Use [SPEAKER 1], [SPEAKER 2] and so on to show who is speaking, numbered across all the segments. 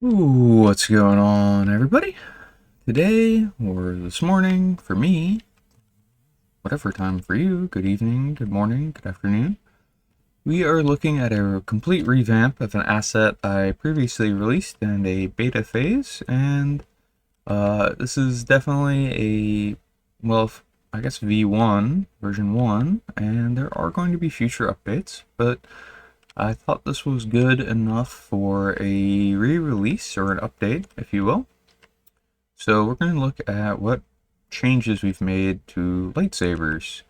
[SPEAKER 1] Ooh, what's going on, everybody? Today, or this morning, for me, whatever time for you, good evening, good morning, good afternoon, we are looking at a complete revamp of an asset I previously released in a beta phase, and this is definitely I guess V1, version 1, and there are going to be future updates, but I thought this was good enough for a re-release, or an update, if you will. So we're going to look at what changes we've made to lightsabers.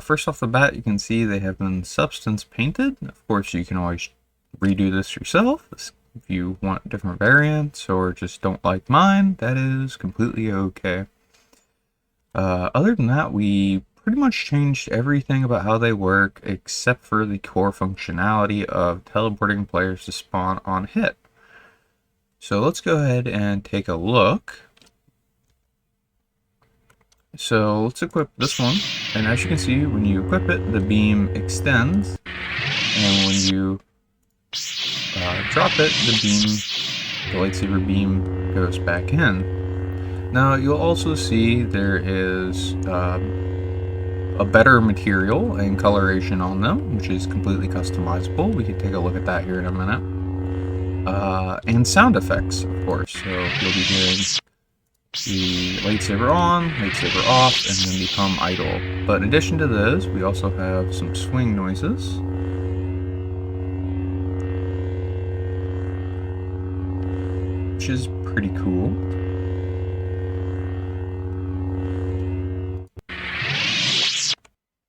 [SPEAKER 1] First off the bat, you can see they have been substance painted. Of course, you can always redo this yourself if you want different variants or just don't like mine. That is completely okay. Other than that, we pretty much changed everything about how they work except for the core functionality of teleporting players to spawn on hit. So let's go ahead and take a look. So let's equip this one, and as you can see, when you equip it, the beam extends, and when you drop it, the lightsaber beam goes back in. Now you'll also see there is a better material and coloration on them, which is completely customizable. We can take a look at that here in a minute. And sound effects, of course. So you'll be hearing the lightsaber on, lightsaber off, and then become idle. But in addition to those, we also have some swing noises. Which is pretty cool.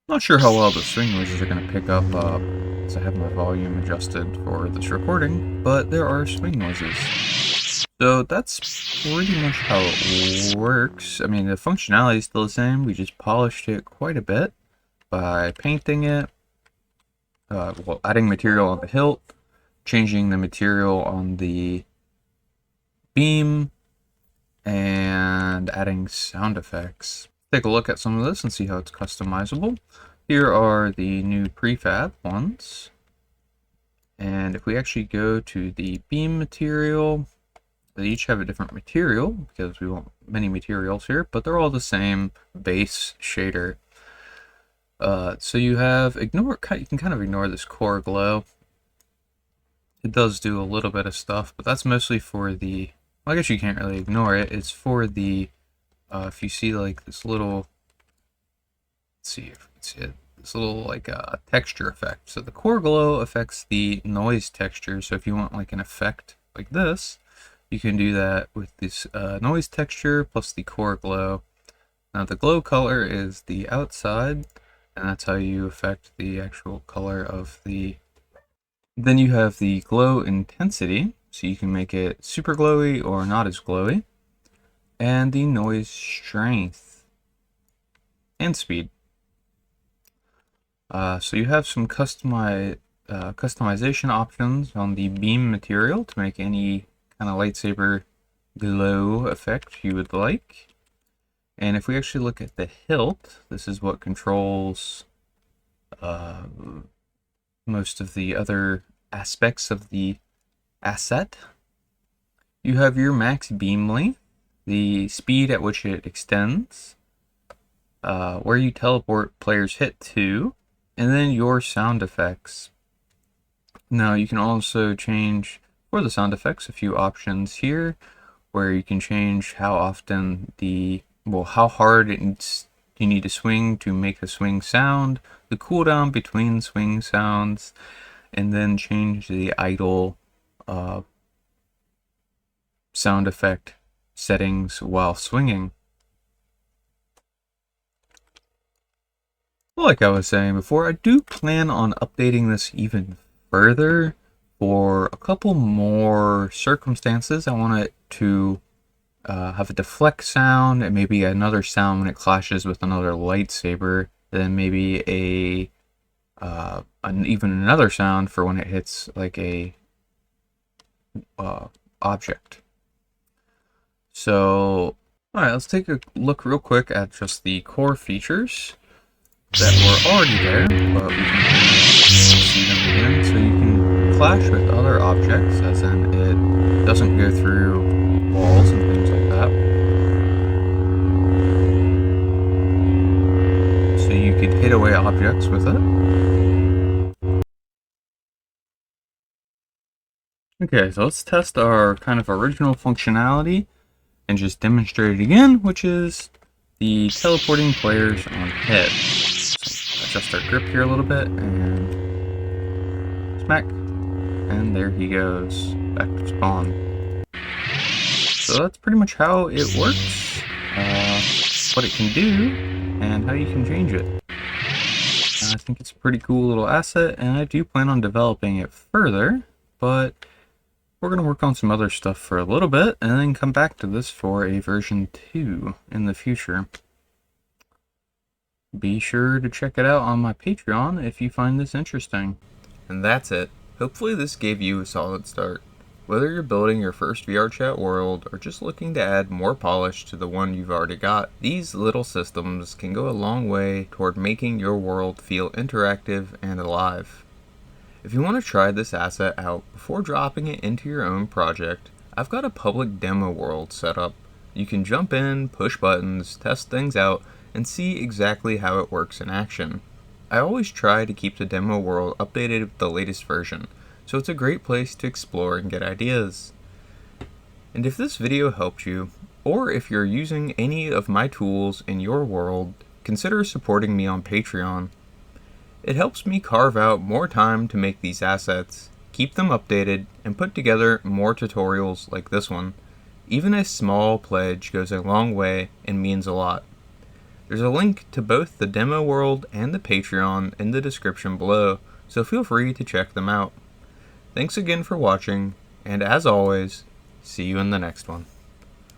[SPEAKER 1] Not sure how well the swing noises are going to pick up, because I have my volume adjusted for this recording, but there are swing noises. So that's pretty much how it works. I mean, the functionality is still the same. We just polished it quite a bit by painting it, adding material on the hilt, changing the material on the beam, and adding sound effects. Take a look at some of this and see how it's customizable. Here are the new prefab ones. And if we actually go to the beam material, they each have a different material because we want many materials here, but they're all the same base shader. So you can kind of ignore this core glow. It does do a little bit of stuff, but that's mostly for the, well, I guess you can't really ignore it. It's for the, if you see like this little, let's see if you can see it, this little like texture effect. So the core glow affects the noise texture. So if you want like an effect like this, you can do that with this noise texture plus the core glow. Now the glow color is the outside, and that's how you affect the actual color of the... Then you have the glow intensity, so you can make it super glowy or not as glowy. And the noise strength and speed. So you have some customization options on the beam material to make any kind of lightsaber glow effect you would like. And if we actually look at the hilt, this is what controls most of the other aspects of the asset. You have your max beam length, the speed at which it extends, where you teleport players hit to, and then your sound effects. Now you can also change for the sound effects a few options here, where you can change how often how hard you need to swing to make a swing sound, the cooldown between swing sounds, and then change the idle sound effect settings while swinging. Like I was saying before, I do plan on updating this even further for a couple more circumstances. I want it to have a deflect sound, and maybe another sound when it clashes with another lightsaber, then maybe even another sound for when it hits like a object. So, alright, let's take a look real quick at just the core features that were already there, but we can see them again. So you can clash with other objects, as in it doesn't go through walls and things like that. So you could hit away objects with it. Okay, so let's test our kind of original functionality and just demonstrate it again, which is the teleporting players on head. So adjust our grip here a little bit and smack, and there he goes back to spawn. So that's pretty much how it works, what it can do, and how you can change it. I think it's a pretty cool little asset, and I do plan on developing it further, but we're going to work on some other stuff for a little bit, and then come back to this for a version 2 in the future. Be sure to check it out on my Patreon if you find this interesting. And that's it. Hopefully this gave you a solid start. Whether you're building your first VRChat world or just looking to add more polish to the one you've already got, these little systems can go a long way toward making your world feel interactive and alive. If you want to try this asset out before dropping it into your own project, I've got a public demo world set up. You can jump in, push buttons, test things out, and see exactly how it works in action. I always try to keep the demo world updated with the latest version, so it's a great place to explore and get ideas. And if this video helped you, or if you're using any of my tools in your world, consider supporting me on Patreon. It helps me carve out more time to make these assets, keep them updated, and put together more tutorials like this one. Even a small pledge goes a long way and means a lot. There's a link to both the demo world and the Patreon in the description below, so feel free to check them out. Thanks again for watching, and as always, see you in the next one.